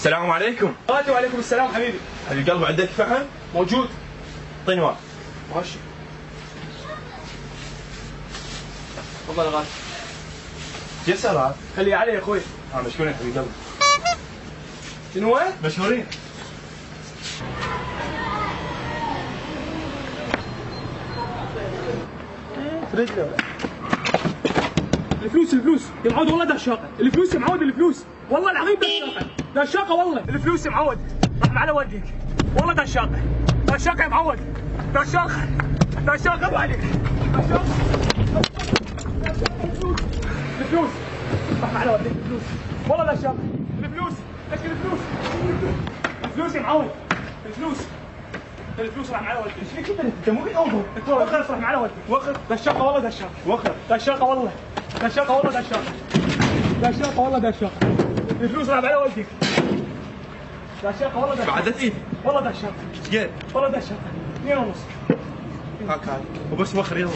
السلام عليكم. وعليكم السلام حبيبي. حبيب قلبي عندك فحم؟ موجود. اعطيني واحد. ماشي. تفضل يا غالي. جسر هذا. خليه علي يا اخوي. مشكورين حبيب قلبي. شنو هو؟ مشكورين. رجله. الفلوس يا معود والله دشاقه، الفلوس يا معود الفلوس، والله العظيم دشاقه والله، الفلوس يا معود، رحم على والديك، والله دشاقه يا معود، دشاقه ابو عليك، الفلوس رحم على والديك، الفلوس والله دشاقه، الفلوس يا معود، الفلوس رحم على والديك. ايش فيك انت مو في اوفر. وخر رحم على والديك. دشاقه والله دشاقه. دشاقه والله دشاقه. الفلوس رحم على والديك. دشاقه والله دشاقه. بعدت ايدي. والله دشاقه. ايش قد؟ والله دشاقه. 2.5. هاك هذا وبس وخر يلا.